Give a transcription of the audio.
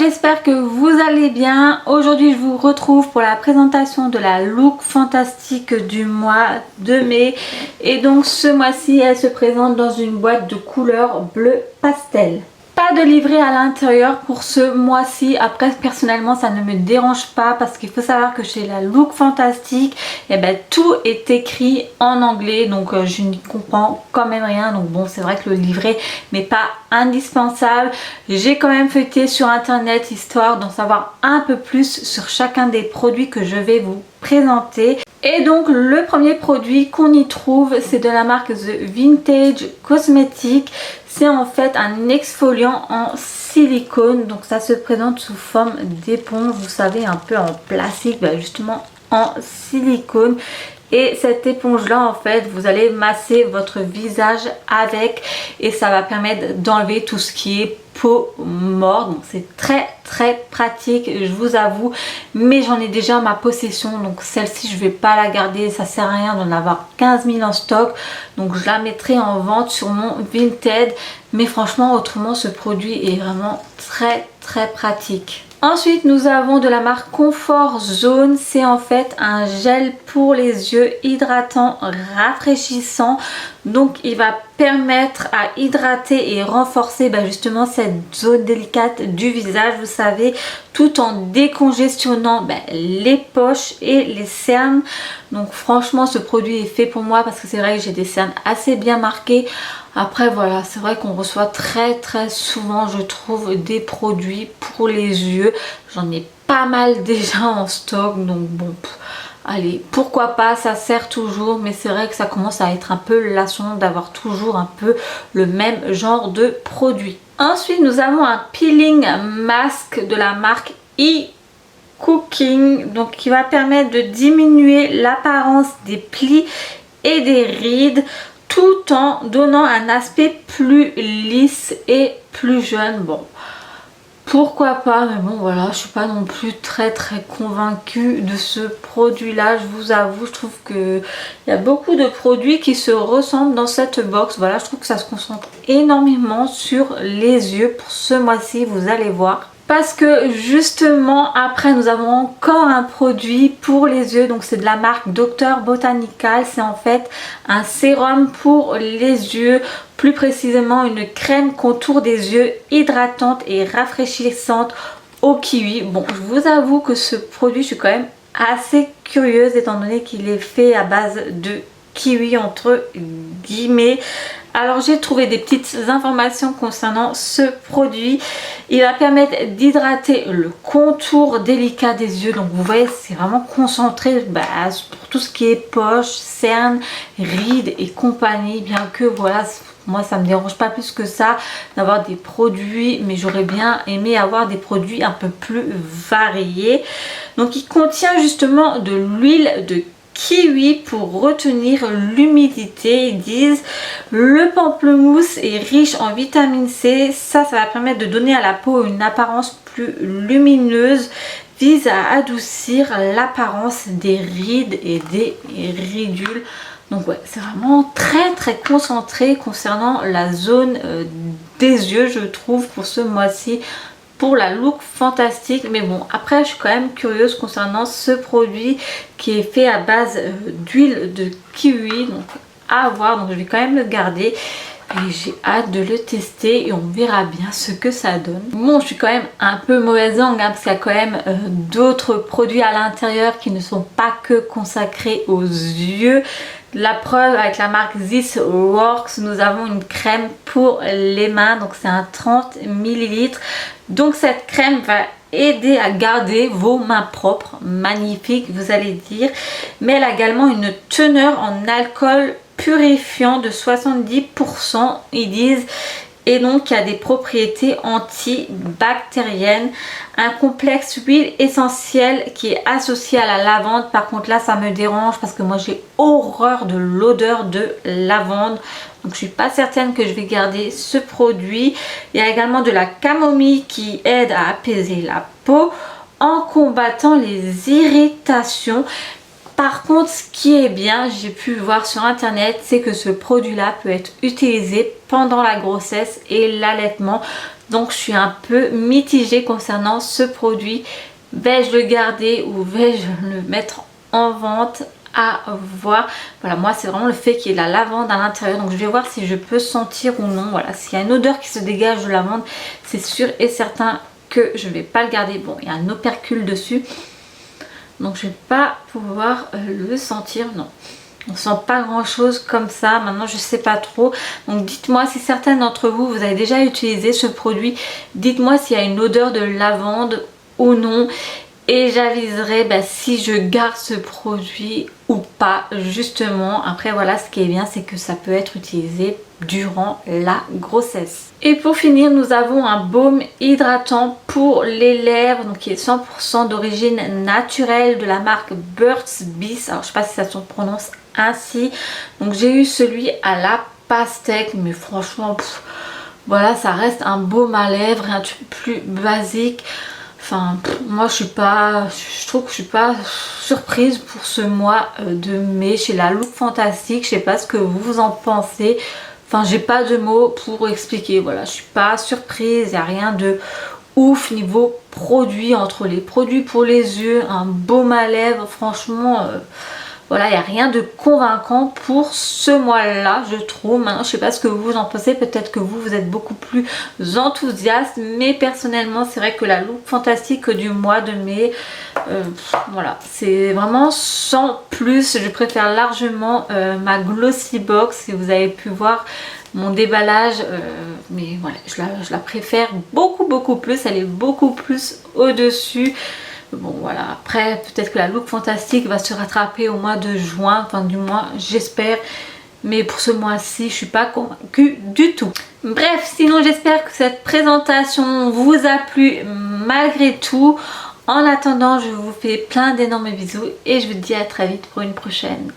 j'espère que vous allez bien. Aujourd'hui je vous retrouve pour la présentation de la look fantastique du mois de mai. Et donc ce mois-ci elle se présente dans une boîte de couleur bleu pastel. Pas de livret à l'intérieur pour ce mois-ci. Après personnellement ça ne me dérange pas parce qu'il faut savoir que chez la look fantastique tout est écrit en anglais, donc je n'y comprends quand même rien. Donc bon, c'est vrai que le livret n'est pas indispensable. J'ai quand même feuilleté sur internet histoire d'en savoir un peu plus sur chacun des produits que je vais vous présenter. Et donc le premier produit qu'on y trouve, c'est de la marque The Vintage Cosmetics. C'est en fait un exfoliant en silicone. Donc ça se présente sous forme d'éponge, vous savez, un peu en plastique, justement en silicone. Et cette éponge là, en fait, vous allez masser votre visage avec et ça va permettre d'enlever tout ce qui est peau morte. Donc c'est très pratique, je vous avoue, mais j'en ai déjà en ma possession, donc celle-ci je vais pas la garder, ça sert à rien d'en avoir 15 000 en stock, donc je la mettrai en vente sur mon Vinted. Mais franchement autrement ce produit est vraiment très pratique. Ensuite nous avons de la marque Comfort Zone. C'est en fait un gel pour les yeux hydratant, rafraîchissant. Donc il va permettre à hydrater et renforcer justement cette zone délicate du visage, vous savez, tout en décongestionnant les poches et les cernes. Donc franchement ce produit est fait pour moi parce que c'est vrai que j'ai des cernes assez bien marquées. Après voilà, c'est vrai qu'on reçoit très souvent, je trouve, des produits pour les yeux. J'en ai pas mal déjà en stock, donc bon, allez, pourquoi pas, ça sert toujours. Mais c'est vrai que ça commence à être un peu lassant d'avoir toujours un peu le même genre de produit. Ensuite nous avons un peeling mask de la marque Cooking, donc qui va permettre de diminuer l'apparence des plis et des rides, tout en donnant un aspect plus lisse et plus jeune. Bon, pourquoi pas, mais bon voilà, je suis pas non plus très convaincue de ce produit là, je vous avoue. Je trouve que il y a beaucoup de produits qui se ressemblent dans cette box. Voilà, je trouve que ça se concentre énormément sur les yeux pour ce mois-ci, vous allez voir. Parce que justement après nous avons encore un produit pour les yeux, donc c'est de la marque Dr Botanical. C'est en fait un sérum pour les yeux, plus précisément une crème contour des yeux hydratante et rafraîchissante au kiwi. Bon, je vous avoue que ce produit, je suis quand même assez curieuse étant donné qu'il est fait à base de kiwi entre guillemets. Alors j'ai trouvé des petites informations concernant ce produit. Il va permettre d'hydrater le contour délicat des yeux. Donc vous voyez, c'est vraiment concentré pour tout ce qui est poche, cernes, rides et compagnie. Bien que voilà, moi ça me dérange pas plus que ça d'avoir des produits, mais j'aurais bien aimé avoir des produits un peu plus variés. Donc il contient justement de l'huile de kiwi pour retenir l'humidité. Ils disent le pamplemousse est riche en vitamine C, ça va permettre de donner à la peau une apparence plus lumineuse, vise à adoucir l'apparence des rides et des ridules. Donc ouais, c'est vraiment très concentré concernant la zone des yeux, je trouve, pour ce mois-ci, pour la look fantastique. Mais bon, après je suis quand même curieuse concernant ce produit qui est fait à base d'huile de kiwi, donc à voir. Donc je vais quand même le garder et j'ai hâte de le tester et on verra bien ce que ça donne. Bon, je suis quand même un peu mauvaise langue parce qu'il y a quand même d'autres produits à l'intérieur qui ne sont pas que consacrés aux yeux. La preuve, avec la marque This Works, nous avons une crème pour les mains, donc c'est un 30 ml. Donc cette crème va aider à garder vos mains propres, magnifique vous allez dire, mais elle a également une teneur en alcool purifiant de 70%, ils disent, et donc il y a des propriétés antibactériennes. Un complexe huile essentielle qui est associé à la lavande. Par contre là ça me dérange parce que moi j'ai horreur de l'odeur de lavande, donc je suis pas certaine que je vais garder ce produit. Il y a également de la camomille qui aide à apaiser la peau en combattant les irritations. Par contre, ce qui est bien, j'ai pu voir sur internet, c'est que ce produit là peut être utilisé pendant la grossesse et l'allaitement. Donc je suis un peu mitigée concernant ce produit. Vais-je le garder ou vais-je le mettre en vente? À voir. Voilà, moi c'est vraiment le fait qu'il y ait de la lavande à l'intérieur, donc je vais voir si je peux sentir ou non. Voilà, s'il y a une odeur qui se dégage de lavande, c'est sûr et certain que je vais pas le garder. Bon, il y a un opercule dessus, donc je vais pas pouvoir le sentir. Non, on sent pas grand chose comme ça. Maintenant je sais pas trop, donc dites-moi si certains d'entre vous, vous avez déjà utilisé ce produit. Dites-moi s'il y a une odeur de lavande ou non, et j'aviserai si je garde ce produit ou pas, justement. Après voilà, ce qui est bien, c'est que ça peut être utilisé durant la grossesse. Et pour finir, nous avons un baume hydratant pour les lèvres, donc qui est 100% d'origine naturelle, de la marque Burt's Bees. Alors je sais pas si ça se prononce ainsi. Donc j'ai eu celui à la pastèque, mais franchement voilà, ça reste un baume à lèvres, un truc plus basique. Enfin, moi je trouve que je suis pas surprise pour ce mois de mai chez la Look Fantastic. Je sais pas ce que vous en pensez. Enfin, j'ai pas de mots pour expliquer. Voilà, je suis pas surprise. Il n'y a rien de ouf niveau produit, entre les produits pour les yeux, un baume à lèvres. Franchement, voilà, il n'y a rien de convaincant pour ce mois-là, je trouve. Maintenant, je sais pas ce que vous en pensez. Peut-être que vous êtes beaucoup plus enthousiaste. Mais personnellement, c'est vrai que la Look Fantastique du mois de mai, voilà, c'est vraiment sans plus. Je préfère largement ma Glossy Box. Si vous avez pu voir mon déballage, mais voilà, je la préfère beaucoup plus. Elle est beaucoup plus au-dessus. Bon voilà, après peut-être que la Look Fantastique va se rattraper au mois de juin, fin du mois, j'espère. Mais pour ce mois-ci, je suis pas convaincue du tout. Bref, sinon j'espère que cette présentation vous a plu malgré tout. En attendant, je vous fais plein d'énormes bisous et je vous dis à très vite pour une prochaine.